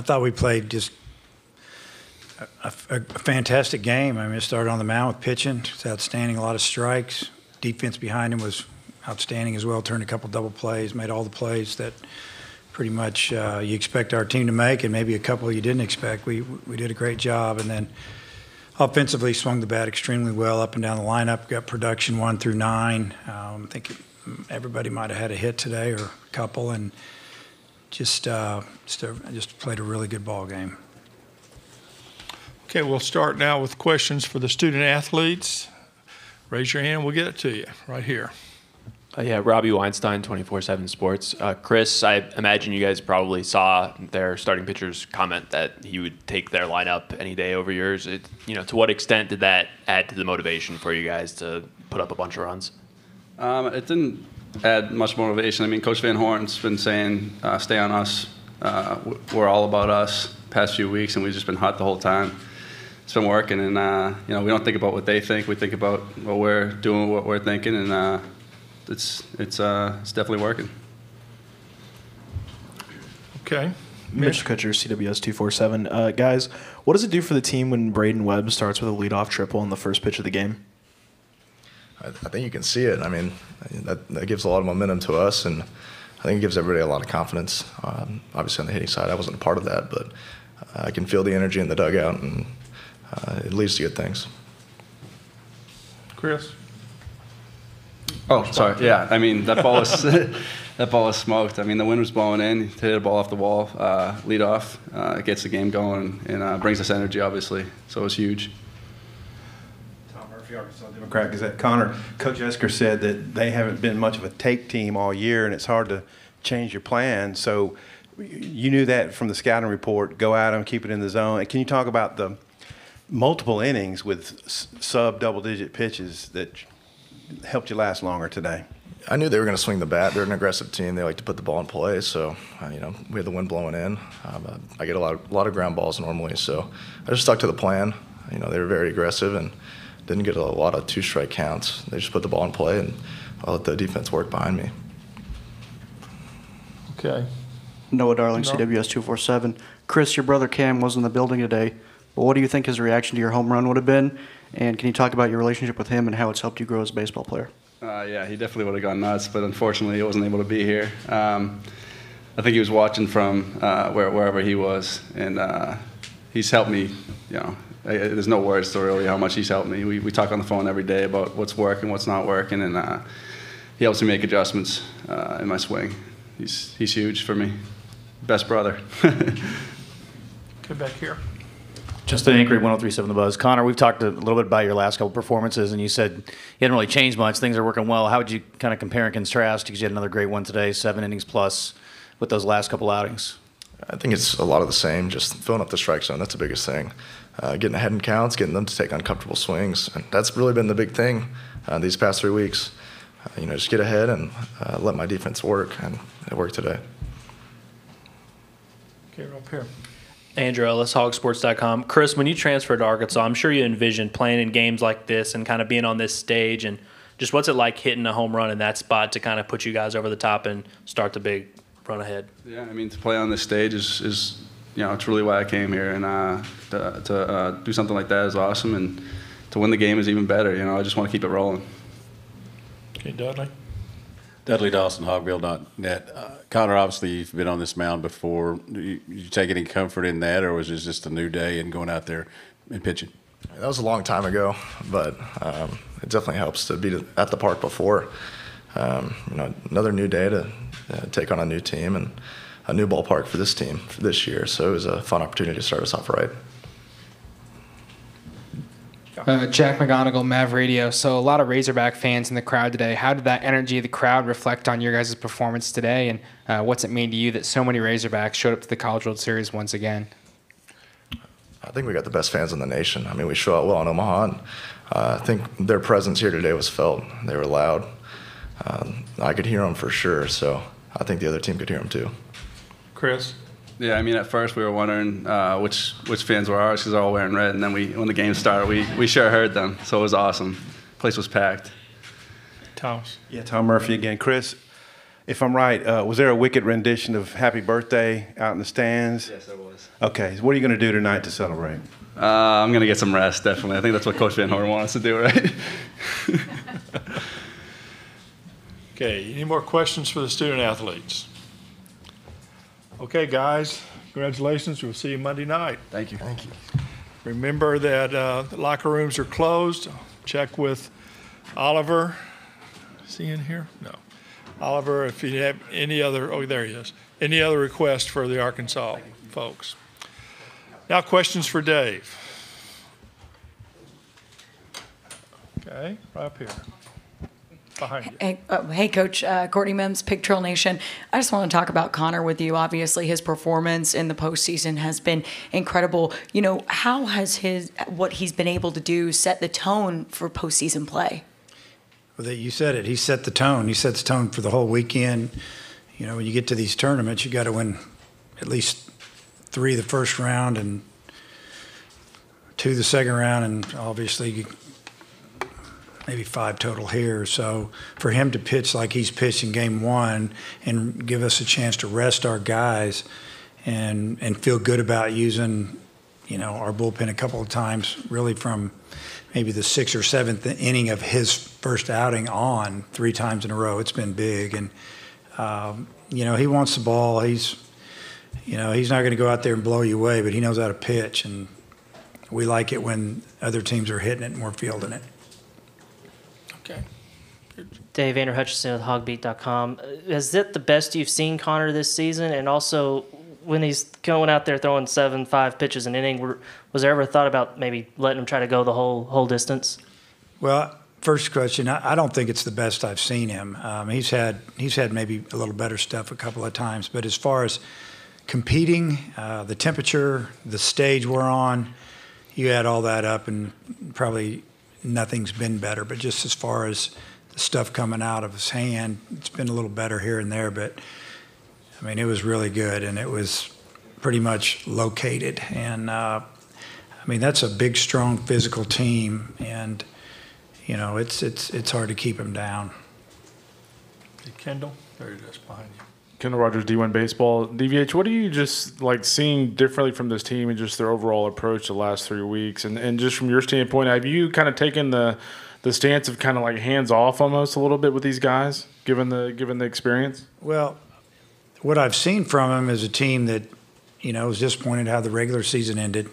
thought we played just a fantastic game. I mean, it started on the mound with pitching. It was outstanding, a lot of strikes. Defense behind him was outstanding as well, turned a couple double plays, made all the plays that pretty much you expect our team to make, and maybe a couple you didn't expect. We did a great job, and then offensively swung the bat extremely well up and down the lineup, got production 1 through 9. I think everybody might have had a hit today or a couple, and just played a really good ball game. Okay, we'll start now with questions for the student athletes. Raise your hand, we'll get it to you right here. Yeah, Robbie Weinstein, 24/7 Sports. Chris, I imagine you guys probably saw their starting pitcher's comment that he would take their lineup any day over yours. To what extent did that add to the motivation for you guys to put up a bunch of runs? It didn't add much motivation. I mean, Coach Van Horn's been saying, stay on us. We're all about us past few weeks, and we've just been hot the whole time. It's been working, and we don't think about what they think. We think about what we're doing, what we're thinking, and it's definitely working. Okay. Mitch Kutcher, CWS 247. Guys, what does it do for the team when Braden Webb starts with a leadoff triple on the first pitch of the game? I think you can see it. I mean, that gives a lot of momentum to us, and I think it gives everybody a lot of confidence. Obviously, on the hitting side, I wasn't a part of that, but I can feel the energy in the dugout, and it leads to good things. Chris? Oh, sorry. Yeah, I mean, that ball was smoked. I mean, the wind was blowing in. He hit a ball off the wall, lead off. It gets the game going and brings us energy, obviously. So it was huge. Tom Murphy, Arkansas Democrat Gazette. Connor, Coach Esker said that they haven't been much of a take team all year, and it's hard to change your plan. So you knew that from the scouting report. Go at them, keep it in the zone. And can you talk about the multiple innings with sub-double-digit pitches that helped you last longer today? I knew they were going to swing the bat. They're an aggressive team. They like to put the ball in play. So, we had the wind blowing in. I get a lot of ground balls normally. So I just stuck to the plan. They were very aggressive and didn't get a lot of two-strike counts. They just put the ball in play, and I let the defense work behind me. Okay. Noah Darling, CWS 247. Chris, your brother Cam was in the building today. But what do you think his reaction to your home run would have been? And can you talk about your relationship with him and how it's helped you grow as a baseball player? Yeah, he definitely would have gone nuts, but unfortunately he wasn't able to be here. I think he was watching from wherever he was, and he's helped me. There's no words to really how much he's helped me. We talk on the phone every day about what's working, what's not working, and he helps me make adjustments in my swing. He's huge for me. Best brother. Come back here. Justin Anchory, 103.7 The Buzz. Connor, we've talked a little bit about your last couple performances, and you said you hadn't really changed much. Things are working well. How would you kind of compare and contrast? Because you had another great one today, 7 innings plus, with those last couple outings. I think it's a lot of the same, just filling up the strike zone. That's the biggest thing. Getting ahead in counts, getting them to take uncomfortable swings. And that's really been the big thing these past 3 weeks. Just get ahead and let my defense work, and it worked today. Okay, up here. Andrew Ellis, hogsports.com. Chris, when you transferred to Arkansas, I'm sure you envisioned playing in games like this and kind of being on this stage. And just what's it like hitting a home run in that spot to kind of put you guys over the top and start the big run ahead? Yeah, I mean, to play on this stage is it's really why I came here. And to do something like that is awesome. And to win the game is even better. I just want to keep it rolling. Okay, Dudley. Dudley Dawson, hogbill.net. Connor, obviously you've been on this mound before. Do you take any comfort in that, or was it just a new day and going out there and pitching? That was a long time ago, but it definitely helps to be at the park before. Another new day to take on a new team and a new ballpark for this team for this year. So it was a fun opportunity to start us off right. Jack McGonigal, Mav Radio. So a lot of Razorback fans in the crowd today. How did that energy of the crowd reflect on your guys' performance today? And what's it mean to you that so many Razorbacks showed up to the College World Series once again? I think we got the best fans in the nation. I mean, we show out well in Omaha, and I think their presence here today was felt. They were loud. I could hear them for sure, so I think the other team could hear them too. Chris? Yeah, I mean, at first we were wondering which fans were ours because they're all wearing red, and then when the game started, we sure heard them, so it was awesome. The place was packed. Thomas. Yeah, Tom Murphy again. Chris, if I'm right, was there a wicked rendition of Happy Birthday out in the stands? Yes, there was. Okay, so what are you going to do tonight to celebrate? I'm going to get some rest, definitely. I think that's what Coach Van Horn wants us to do, right? Okay, any more questions for the student athletes? Okay, guys, congratulations. We'll see you Monday night. Thank you. Thank you. Remember that the locker rooms are closed. Check with Oliver. Is he in here? No. Oliver, if you have any other, oh, there he is. Any other requests for the Arkansas folks? Now questions for Dave. Okay, right up here. Behind you. Hey, Coach, Courtney Mims, Pig Trail Nation. I just want to talk about Connor with you. Obviously, his performance in the postseason has been incredible. You know, how has what he's been able to do set the tone for postseason play? Well, you said it. He set the tone. He sets the tone for the whole weekend. You know, when you get to these tournaments, you got to win at least 3 the first round and 2 the second round, and obviously maybe 5 total here. So for him to pitch like he's pitched in game 1 and give us a chance to rest our guys and feel good about using, you know, our bullpen a couple of times, really from maybe the 6th or 7th inning of his first outing on 3 times in a row. It's been big. And, you know, he wants the ball. He's not going to go out there and blow you away, but he knows how to pitch. And we like it when other teams are hitting it and we're fielding it. Okay. Dave, Andrew Hutchinson with hogbeat.com. Is it the best you've seen Connor this season? And also, when he's going out there throwing 7-5 pitches an inning, was there ever a thought about maybe letting him try to go the whole distance? Well, first question, I don't think it's the best I've seen him. He's had maybe a little better stuff a couple of times, but as far as competing, the temperature, the stage we're on, you add all that up, and probably nothing's been better. But just as far as the stuff coming out of his hand, it's been a little better here and there. But I mean, it was really good, and it was pretty much located. And I mean, that's a big, strong, physical team, and you know, it's hard to keep him down. Hey, Kendall, there it is behind you. Kendall Rogers, D1 Baseball. DVH, what are you just like seeing differently from this team and just their overall approach the last 3 weeks? And just from your standpoint, have you kind of taken the stance of kind of like hands off almost a little bit with these guys, given the experience? Well, what I've seen from him is a team that, you know, was disappointed how the regular season ended.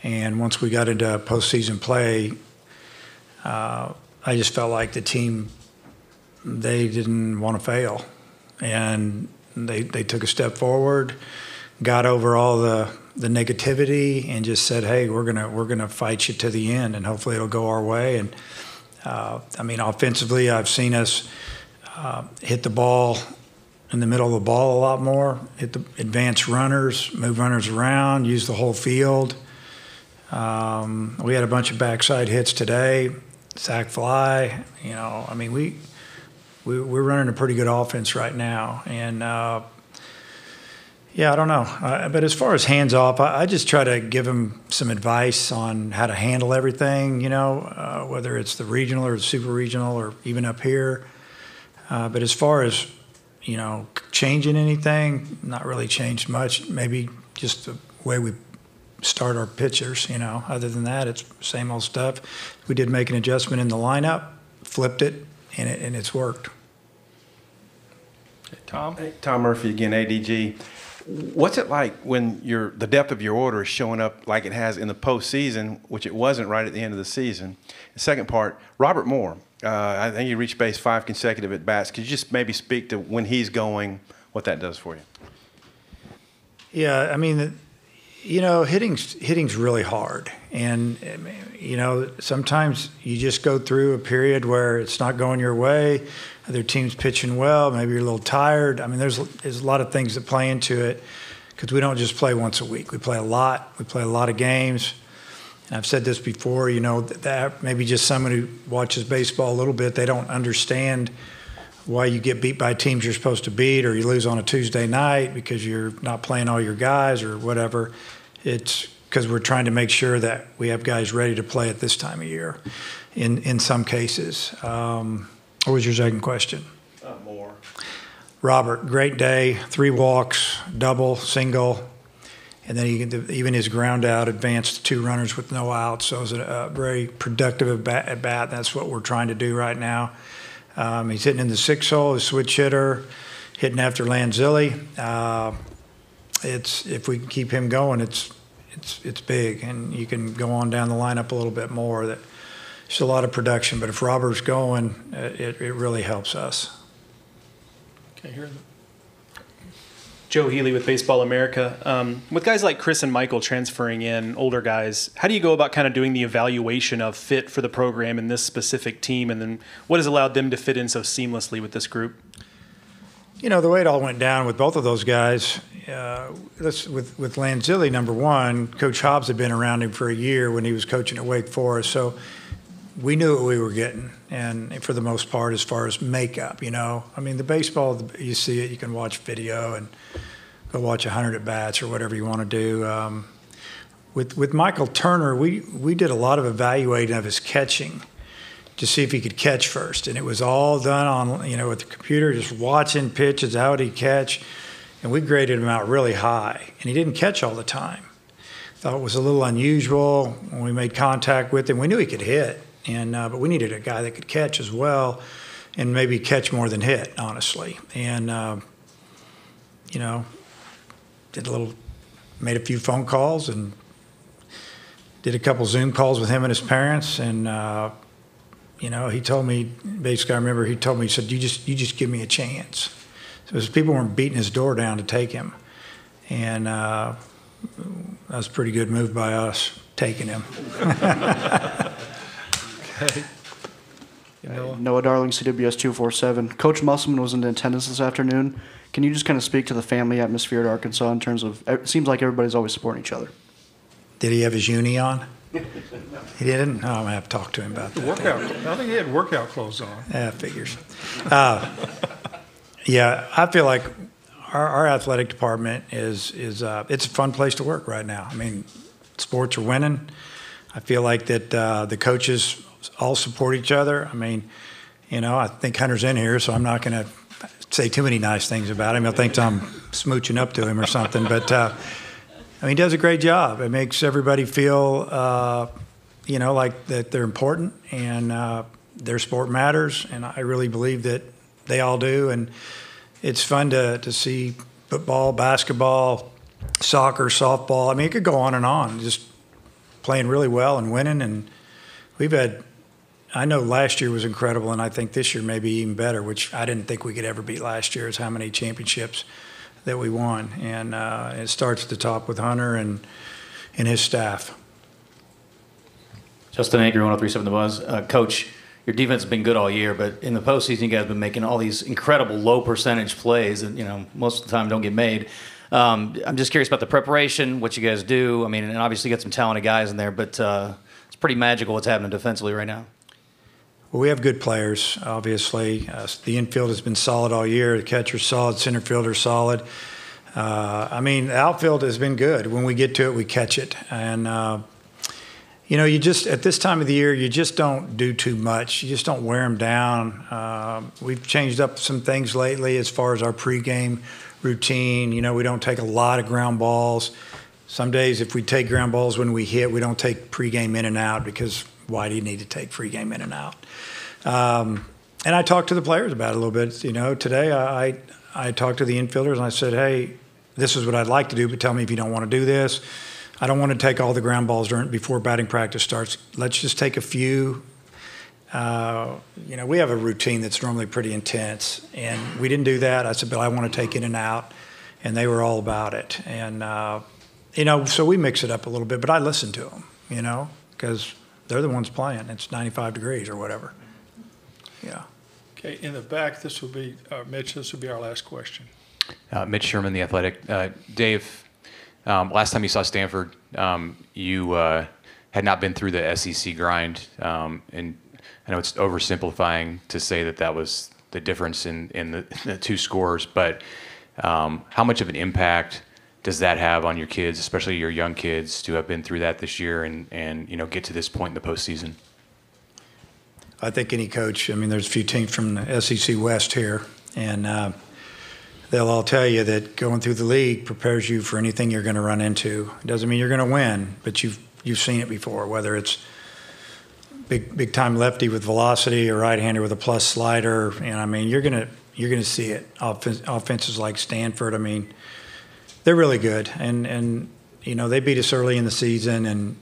And once we got into postseason play, I just felt like the team, they didn't want to fail. And they took a step forward, got over all the negativity, and just said, "Hey, we're gonna fight you to the end, and hopefully it'll go our way." And I mean, offensively, I've seen us hit the ball in the middle of the ball a lot more, hit the advanced runners, move runners around, use the whole field. We had a bunch of backside hits today, sac fly. You know, I mean, we're running a pretty good offense right now. And, yeah, I don't know. But as far as hands off, I just try to give him some advice on how to handle everything, you know, whether it's the regional or the super regional or even up here. But as far as, you know, changing anything, not really changed much. Maybe just the way we start our pitchers, you know. Other than that, it's same old stuff. We did make an adjustment in the lineup, flipped it, and it's worked. Okay, Tom? Hey, Tom Murphy again, ADG. What's it like when the depth of your order is showing up like it has in the postseason, which it wasn't right at the end of the season? The second part, Robert Moore. I think he reached base 5 consecutive at bats. Could you just maybe speak to when he's going, what that does for you? Yeah, I mean, you know, hitting's really hard, and you know, sometimes you just go through a period where it's not going your way. Other teams pitching well, maybe you're a little tired. I mean, there's a lot of things that play into it because we don't just play once a week. We play a lot. We play a lot of games. And I've said this before, you know, that maybe just someone who watches baseball a little bit, they don't understand why you get beat by teams you're supposed to beat, or you lose on a Tuesday night because you're not playing all your guys or whatever. It's because we're trying to make sure that we have guys ready to play at this time of year in some cases. What was your second question? More. Robert, great day, 3 walks, double, single, and then even his ground out advanced 2 runners with no outs. So it was a very productive at bat. That's what we're trying to do right now. He's hitting in the 6th hole, a switch hitter, hitting after Lanzilli. If we can keep him going, it's big, and you can go on down the lineup a little bit more. There's a lot of production, but if Robert's going, it really helps us. Okay, here. Joe Healy with Baseball America. With guys like Chris and Michael transferring in, older guys, how do you go about kind of doing the evaluation of fit for the program in this specific team, and then what has allowed them to fit in so seamlessly with this group? You know, the way it all went down with both of those guys, with Lanzilli, number one, Coach Hobbs had been around him for a year when he was coaching at Wake Forest, so we knew what we were getting, and for the most part, as far as makeup, you know. I mean, the baseball, you see it, you can watch video and go watch 100 at-bats or whatever you want to do. With Michael Turner, we did a lot of evaluating of his catching to see if he could catch first, and it was all done on, you know, with the computer, just watching pitches, how would he catch, and we graded him out really high, and he didn't catch all the time. Thought it was a little unusual when we made contact with him. We knew he could hit. But we needed a guy that could catch as well, and maybe catch more than hit, honestly. And you know, made a few phone calls and did a couple Zoom calls with him and his parents. And you know, he told me, basically, I remember he told me, he said, "You just give me a chance." So his people weren't beating his door down to take him, and that was a pretty good move by us taking him. Okay. Noah Darling, CWS 247. Coach Musselman was in attendance this afternoon. Can you just kind of speak to the family atmosphere at Arkansas in terms of, it seems like everybody's always supporting each other. Did he have his uni on? He didn't? Oh, I'm going to have to talk to him about that. Workout. I think he had workout clothes on. Yeah, figures. Yeah, I feel like our athletic department is it's a fun place to work right now. I mean, sports are winning. I feel like that the coaches all support each other. I mean, you know, I think Hunter's in here, so I'm not going to say too many nice things about him. He'll think I'm smooching up to him or something. But, I mean, he does a great job. It makes everybody feel, you know, like that they're important and their sport matters. And I really believe that they all do. And it's fun to see football, basketball, soccer, softball. I mean, it could go on, just playing really well and winning. And we've had, I know last year was incredible, and I think this year may be even better, which I didn't think we could ever beat last year, is how many championships that we won. And it starts at the top with Hunter and his staff. Justin Anchor, 103.7 The Buzz. Coach, your defense has been good all year, but in the postseason, you guys have been making all these incredible low percentage plays that, you know, most of the time don't get made. I'm just curious about the preparation, what you guys do. I mean, and obviously you got some talented guys in there, but it's pretty magical what's happening defensively right now. Well, we have good players, obviously. The infield has been solid all year. The catcher's solid, center fielder's solid. I mean, the outfield has been good. When we get to it, we catch it. And, you know, you just, at this time of the year, you just don't do too much. You just don't wear them down. We've changed up some things lately as far as our pregame routine. You know, we don't take a lot of ground balls. Some days if we take ground balls when we hit, we don't take pregame in and out, because why do you need to take pregame in and out? And I talked to the players about it a little bit. You know, today I talked to the infielders and I said, hey, this is what I'd like to do, but tell me if you don't want to do this. I don't want to take all the ground balls before batting practice starts. Let's just take a few. You know, we have a routine that's normally pretty intense, and we didn't do that. I said, but I want to take in and out, and they were all about it. And, you know, so we mix it up a little bit, but I listen to them, you know, because they're the ones playing. It's 95 degrees or whatever. Yeah. Okay, in the back, this will be, Mitch, this will be our last question. Mitch Sherman, The Athletic. Dave, last time you saw Stanford, you had not been through the SEC grind, and I know it's oversimplifying to say that that was the difference in the two scores, but how much of an impact does that have on your kids, especially your young kids, to have been through that this year and you know, get to this point in the postseason? I think any coach, I mean, there's a few teams from the SEC West here, and they'll all tell you that going through the league prepares you for anything you're going to run into. It doesn't mean you're going to win, but you've seen it before, whether it's big time lefty with velocity or right-hander with a plus slider. And I mean, you're going to see it. Offenses like Stanford, I mean, they're really good. And you know, they beat us early in the season, and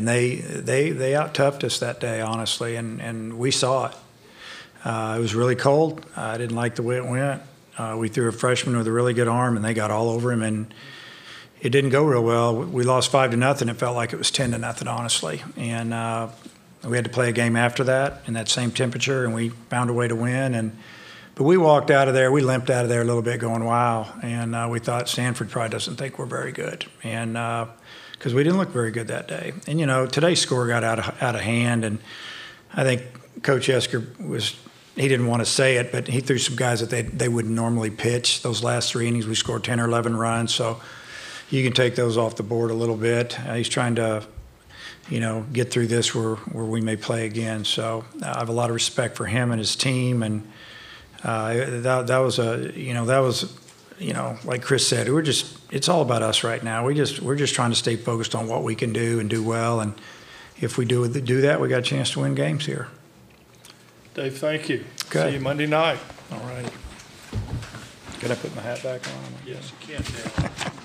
they out-toughed us that day, honestly, and we saw it. It was really cold. I didn't like the way it went. We threw a freshman with a really good arm, and they got all over him, and it didn't go real well. We lost 5-0. It felt like it was 10-0, honestly. And we had to play a game after that in that same temperature, and we found a way to win. But we walked out of there. We limped out of there a little bit going, wow. And we thought Stanford probably doesn't think we're very good. And because we didn't look very good that day. And, you know, today's score got out of hand, and I think Coach Esker he didn't want to say it, but he threw some guys that they wouldn't normally pitch. Those last 3 innings, we scored 10 or 11 runs, so you can take those off the board a little bit. He's trying to, you know, get through this where we may play again. So I have a lot of respect for him and his team, and that was, like Chris said, it's all about us right now. We're just trying to stay focused on what we can do and do well, and if we do that, we got a chance to win games here. Dave, thank you. Okay. See you Monday night. All right. Can I put my hat back on? Yes, you can.